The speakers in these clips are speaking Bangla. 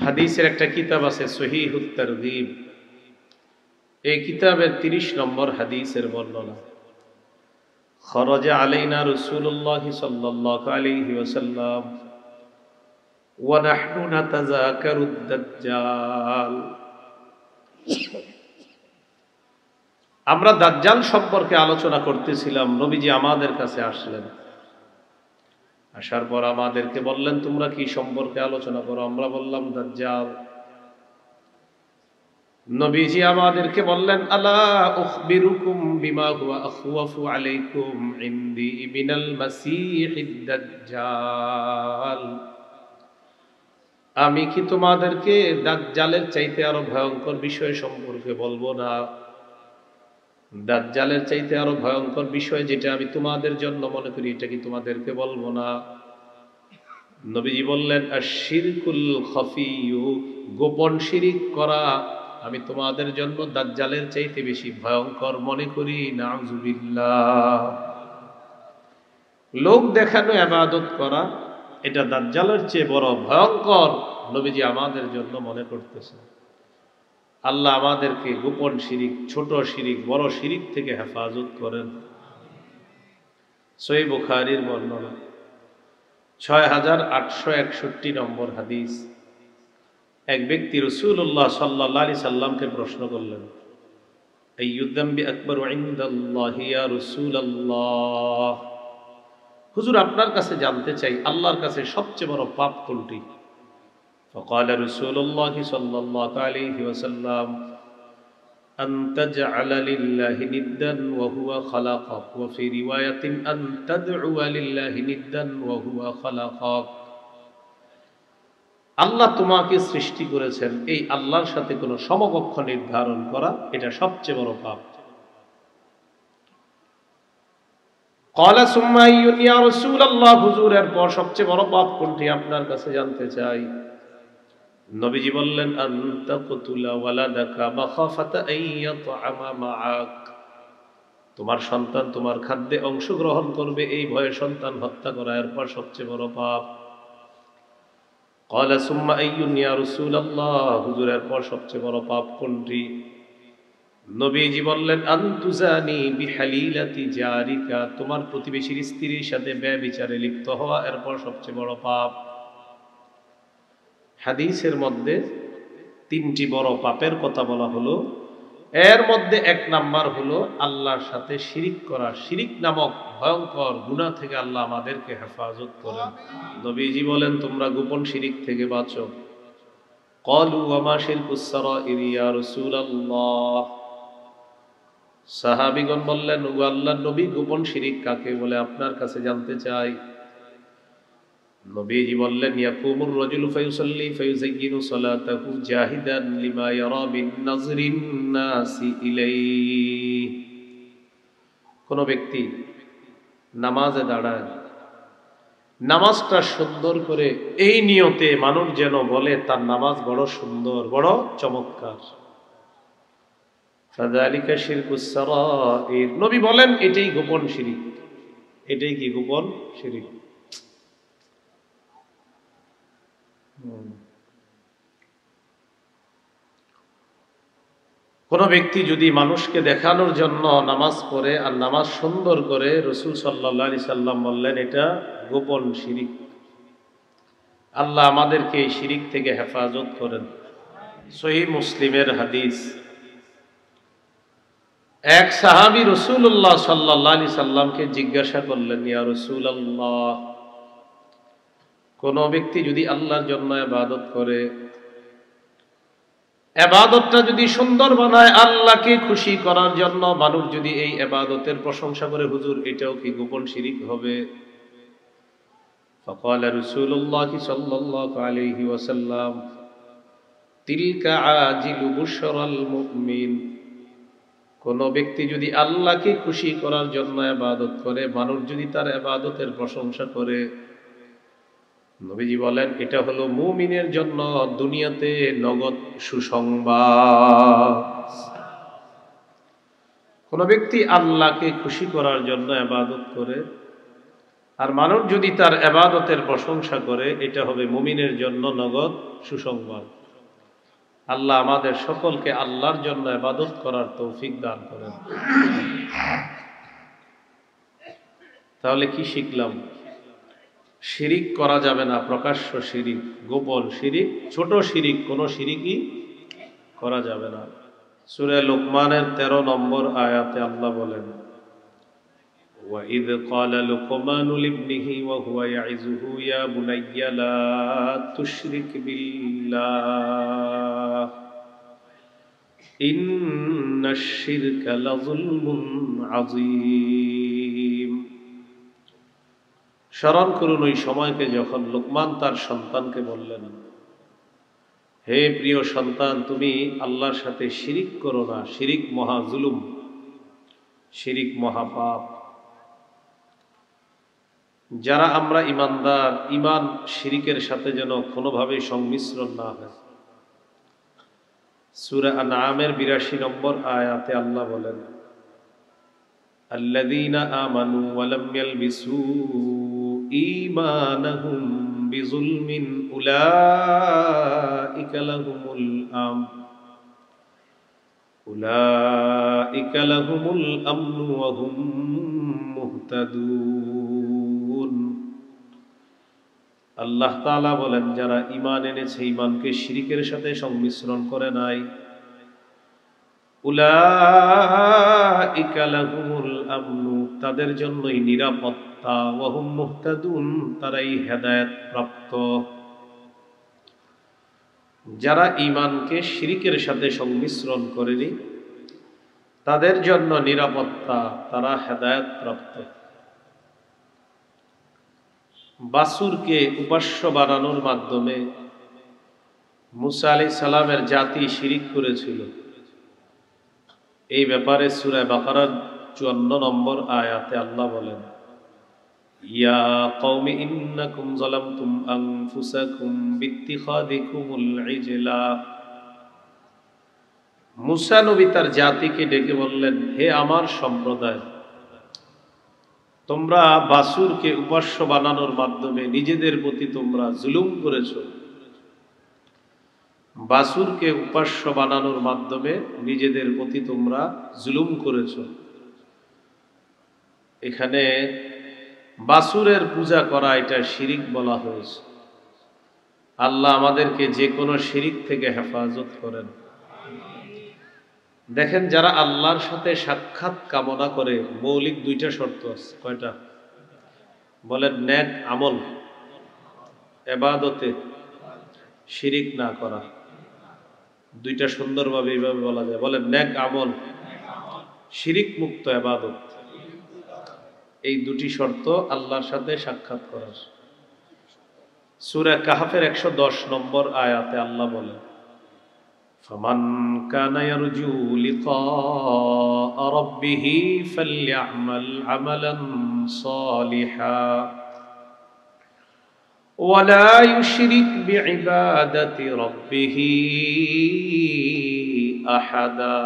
হাদিসের একটা কিতাব আছে সহিহুত তারগীব। এই কিতাবের 30 নম্বর হাদিসের বর্ণনা। খরাজা আলাইনা রাসূলুল্লাহ সাল্লাল্লাহু আলাইহি ওয়াসাল্লাম ওয়া নাহনু নাতাযাকারুদ দাজ্জাল। আমরা দাজ্জাল সম্পর্কে আলোচনা করতেছিলাম। নবীজি আমাদের কাছে আসলেন। আসার পর আমাদেরকে বললেন, তোমরা কি সম্পর্কে আলোচনা করো? আমরা বললাম দাজ্জাল। নবীজি আমাদেরকে বললেন, আলা উখবিরুকুম বিমা হুয়া আখওয়াফু আলাইকুম ইনদি মিনাল মাসীহিদ দাজ্জাল। আমি কি তোমাদেরকে দাজ্জালের চাইতে আরো ভয়ঙ্কর বিষয় সম্পর্কে বলবো না? দাজ্জালের চাইতে আরো ভয়ঙ্কর বিষয় যেটা আমি তোমাদের জন্য মনে করি, এটা কি তোমাদেরকে বলবো না? নবীজি বললেন, আশ-শিরকুল খাফিয়্যু, গোপন শিরিক করা আমি তোমাদের জন্য দাজ্জালের চাইতে বেশি ভয়ঙ্কর মনে করি। নাউযুবিল্লাহ। লোক দেখানো ইবাদত করা, এটা দাজ্জালের চেয়ে বড় ভয়ঙ্কর নবীজি আমাদের জন্য মনে করতেছেন। আল্লাহ আমাদেরকে গোপন শিরিক, ছোট শিরিক, বড় শিরিক থেকে হেফাজত করেন। সহিহ বুখারীর বর্ণনা 6861 নম্বর হাদিস। এক ব্যক্তি রাসূলুল্লাহ সাল্লাল্লাহু আলাইহি সাল্লামকে প্রশ্ন করলেন, আইয়ুদ্দামবি আকবারু ইনদাল্লাহি ইয়া রাসূলুল্লাহ, হুজুর আপনার কাছে জানতে চাই আল্লাহর কাছে সবচেয়ে বড় পাপ কোনটি? فقال رسول الله صلى الله عليه وسلم أن تجعل لله ندا وهو خلقك وفي رواية أن تدعو لله ندا وهو خلقك। আল্লাহ তোমাকে সৃষ্টি করেছেন, এই আল্লাহর সাথে কোনো সমকক্ষ নির্ধারণ করা এটা সবচেয়ে বড় পাপ। قال ثم أي يا رسول الله, হুজুর এরপর সবচেয়ে বড় পাপ কোনটি আপনার কাছে জানতে চাই। নবীজি বললেন, আনতা কুতুলা ওয়ালাদাকা মাখাফাতা আইয়াতআমা মাআক, তোমার সন্তান তোমার খাদ্যে অংশগ্রহণ করবে এই ভয়ে সন্তান হত্যা করা এরপর সবচেয়ে বড় পাপ। ক্বালা সুম্মা আইয়ুন ইয়া রাসূলুল্লাহ, হুজুর এরপর সবচেয়ে বড় পাপ কোনটি? নবীজি বললেন, আনতুজানি বিহালিলাতি জারিকা, তোমার প্রতিবেশীর স্ত্রীর সাথে ব্যভিচারে লিপ্ত হওয়া এরপর সবচেয়ে বড় পাপ। হাদিসের মধ্যে 3টি বড় পাপের কথা বলা হলো। এর মধ্যে 1 নাম্বার হলো আল্লাহর সাথে শিরিক করা। শিরিক নামক ভয়ঙ্কর গুনাহ থেকে আল্লাহ আমাদেরকে হেফাজত করেন। নবীজি বলেন, তোমরা গোপন শিরিক থেকে বাঁচো। ক্বালু ওয়া মা শিরকুস সারাইর ইয়া রাসূলুল্লাহ, সাহাবীগণ বললেন, ও আল্লাহর নবী, গোপন শিরিক কাকে বলে আপনার কাছে জানতে চাই। নবীজি বললেন, ইয়াকুমুর রাজুলু ফায়ুসাল্লি ফায়ুযায়্যিনু সালাতাহু জাহিদান লিমা ইয়ারা মিন নাযরিন নাসি ইলাইহি। কোন ব্যক্তি নামাজে দাঁড়ায়, নামাজটা সুন্দর করে এই নিয়তে মানুষ যেন বলে তার নামাজ বড় সুন্দর, বড় চমৎকার। ফাযালিকা শিরকুস সারাইর, নবী বলেন এটাই গোপন শিরিক। এটাই কি গোপন শিরিক? কোন ব্যক্তি যদি মানুষকে দেখানোর জন্য নামাজ পড়ে আর নামাজ সুন্দর করে, রাসূল সাল্লাল্লাহু আলাইহি সাল্লাম বললেন এটা গোপন শিরিক। আল্লাহ আমাদেরকে এই শিরিক থেকে হেফাজত করেন। সহিহ মুসলিমের হাদিস। এক সাহাবী রাসূলুল্লাহ সাল্লাল্লাহু আলাইহি সাল্লামকে জিজ্ঞাসা করলেন, ইয়া রাসূলুল্লাহ, কোন ব্যক্তি যদি আল্লাহর জন্য ইবাদত করে, ইবাদতটা যদি সুন্দর বানায় আল্লাহকে খুশি করার জন্য, মানুষ যদি এই ইবাদতের প্রশংসা করে, হুজুর এটাও কি গোপন শিরিক হবে? ফাকালা রাসূলুল্লাহ সাল্লাল্লাহু আলাইহি ওয়াসাল্লাম, তিলকা আজিলু বুশরাল মুমিন, কোন ব্যক্তি যদি আল্লাহকে খুশি করার জন্য ইবাদত করে, মানুষ যদি তার ইবাদতের প্রশংসা করে, নবীজি বলেন এটা হলো মুমিনের জন্য দুনিয়াতে নগদ সুসংবাদ। কোন ব্যক্তি আল্লাহকে খুশি করার জন্য ইবাদত করে আর মানুষ যদি তার ইবাদতের প্রশংসা করে, এটা হবে মুমিনের জন্য নগদ সুসংবাদ। আল্লাহ আমাদের সকলকে আল্লাহর জন্য ইবাদত করার তৌফিক দান করেন। তাহলে কি শিখলাম? শিরিক করা যাবে না, প্রকাশ্য শিরিক, গোপন শিরিক, ছোট শিরিক, কোনো শিরিকই করা যাবে না। সূরা লুকমানের 13 নম্বর আয়াতে আল্লাহ বলেন, وَإِذْ قَالَ لُقْمَانُ لِابْنِهِ وَهُوَ يَعِظُهُ يَا بُنَيَّ لَا تُشْرِكْ بِاللَّهِ إِنَّ الشِّرْكَ لَظُلْمٌ عَظِيمٌ। স্মরণ করুন ওই সময়কে যখন লোকমান তার সন্তানকে বললেন, হে প্রিয় সন্তান, তুমি আল্লাহর সাথে শিরিক করো না। শিরিক মহা জুলুম, শিরিক মহাপাপ। যারা আমরা ইমানদার, ইমান শিরিকের সাথে যেন কোনোভাবে সংমিশ্রণ না হয়। সূরা আনআমের ৮২ নম্বর আয়াতে আল্লাহ বলেন, আল্লাযীনা আমানু ওয়া লাম ইয়ালবিসু ঈমানাহুম বিযুলমিন উলাইকা লাহুমুল আমনু ওয়া হুম মুহতাদুন। আল্লাহ তাআলা বলেন, যারা ঈমান এনেছে, ঈমানকে শিরিকের সাথে সংমিশ্রণ করে নাই, উলাইকা লাহুমুল আমনু, তাদের জন্যই নিরাপত্তা, ওয়া হুম মুহতাদুন, তারাই হেদায়েত প্রাপ্ত। যারা ঈমানকে শিরিকের সাথে সংমিশ্রণ করেনি, তাদের জন্য নিরাপত্তা, তারা হেদায়েত প্রাপ্ত। বাছুরকে উপাস্য বানানোর মাধ্যমে মুসা আলাইহিস সালামের জাতি শিরিক করেছিল। এই ব্যাপারে সূরা বাকারার ৫৪ নম্বর আয়াতে আল্লাহ বলেন, ইয়া কওমি ইন্নাকুম যালামতুম আনফুসাকুম বিত্তিখাযিকুমুল ইজলা। মুসা নবী তার জাতিকে ডেকে বললেন, হে আমার সম্প্রদায়, তোমরা বাছুরকে উপাস্য বানানোর মাধ্যমে নিজেদের প্রতি তোমরা জুলুম করেছ। বাছুরকে উপাস্য বানানোর মাধ্যমে নিজেদের প্রতি তোমরা জুলুম করেছ। এখানে বাছুরের পূজা করা, এটা শিরিক বলা হয়েছে। আল্লাহ আমাদেরকে যে কোনো শিরিক থেকে হেফাজত করেন। দেখেন, যারা আল্লাহর সাথে সাক্ষাৎ কামনা করে, মৌলিক 2টা শর্ত আছে। কয়টা? বলেন, নেক আমল, ইবাদতে শিরিক না করা। 2টা সুন্দরভাবে এইভাবে বলা যায়। বলেন, নেক আমল, শিরিক মুক্ত ইবাদত। এই 2টি শর্ত আল্লাহর সাথে সাক্ষাৎ করার। সূরা কাহফের 110 নম্বর আয়াতে আল্লাহ বলেন, ফামান কানা ইয়ারজু লিকা রাব্বিহি ফালইআমাল আমালান সালিহা ওয়া লা ইউশরিক বিইবাদাতি রাব্বিহি আহাদা।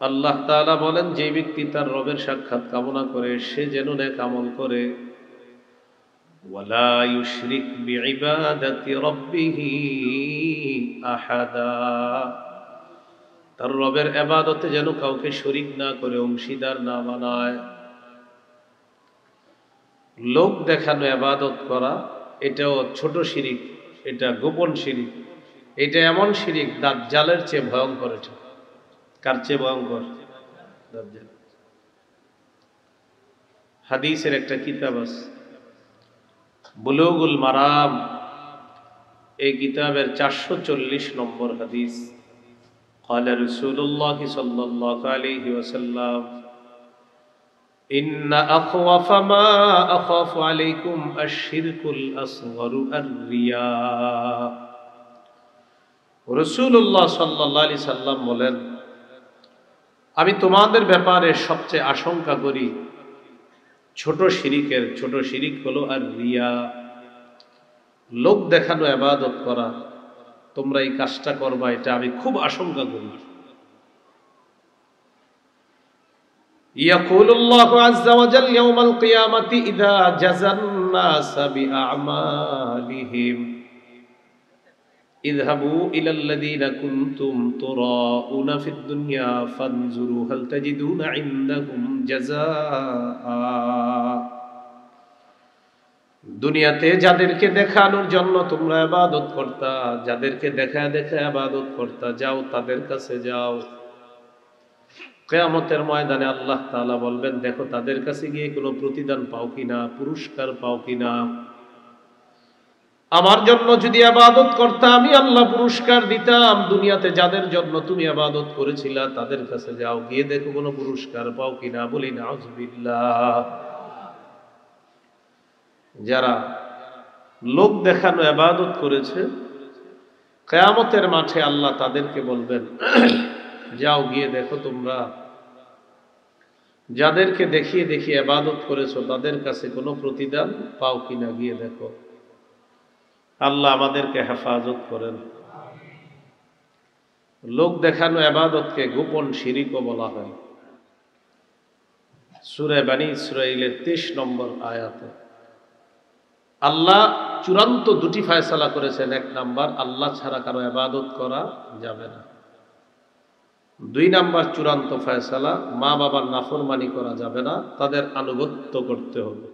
আল্লাহ তাআলা বলেন, যে ব্যক্তি তার রবের সাক্ষাৎ কামনা করে, সে যেন নেক আমল করে, ওয়ালা ইউশরিক বিইবাদাতি রাব্বিহি আহাদা, তার রবের ইবাদতে যেন কাউকে শরীক না করে, অংশীদার না বানায়। লোক দেখানো ইবাদত করা, এটাও ছোট শিরিক, এটা গোপন শিরিক। এটা এমন শিরিক, দাজ্জালের চেয়ে ভয়ঙ্কর। এটা কার চেয়ে ভয়ঙ্কর? দাজ্জাল। হাদিসের একটা কিতাব আছে, বুলুগুল মারাম। এই কিতাবের 440 নম্বর হাদিস। قال رسول الله صلى الله عليه وسلم إن أخوف ما أخاف عليكم الشرك الأصغر الرياء। রাসূলুল্লাহ সাল্লাল্লাহু আলাইহি সাল্লাম বলেন, আমি তোমাদের ব্যাপারে সবচেয়ে আশঙ্কা করি ছোট শিরিকের। ছোট শিরিক হলো আর রিয়া, লোক দেখানো ইবাদত করা। তোমরা এই কাজটা করবা, এটা আমি খুব আশঙ্কা করি। يقول الله عز وجل يوم القيامة إذا جزى الناس بأعمالهم اذهبوا إلى الذين كنتم تراءون في الدنيا فانظروا هل تجدون عندهم جزاء দুনিয়াতে যাদেরকে দেখানোর জন্য তোমরা ইবাদত করতা, যাদেরকে দেখায় দেখায় ইবাদত করতা, যাও তাদের কাছে যাও। কিয়ামতের ময়দানে আল্লাহ তাআলা বলবেন, দেখো তাদের কাছে গিয়ে কোনো প্রতিদান পাও কিনা, পুরস্কার পাও কিনা। আমার জন্য যদি ইবাদত করতা আমি আল্লাহ পুরস্কার দিতাম। দুনিয়াতে যাদের জন্য তুমি ইবাদত করেছিলা তাদের কাছে যাও, গিয়ে দেখো কোনো পুরস্কার পাও কিনা। বলি নাউযুবিল্লাহ। যারা লোক দেখানো ইবাদত করেছে, কিয়ামতের মাঠে আল্লাহ তাদেরকে বলবেন, যাও গিয়ে দেখো তোমরা যাদেরকে দেখিয়ে দেখিয়ে ইবাদত করেছো তাদের কাছে কোনো প্রতিদান পাও কিনা, গিয়ে দেখো। আল্লাহ আমাদেরকে হেফাজত করেন। লোক দেখানো ইবাদতকে গোপন শিরকও বলা হয়। সূরা বনী ইসরাঈলের 23 নম্বর আয়াতে আল্লাহ চূড়ান্ত দুটি ফয়সালা করেছেন। এক নাম্বার, আল্লাহ ছাড়া কারো ইবাদত করা যাবে না। 2 নাম্বার চূড়ান্ত ফয়সালা, মা বাবার নাফরমানি করা যাবে না, তাদের আনুগত্য করতে হবে।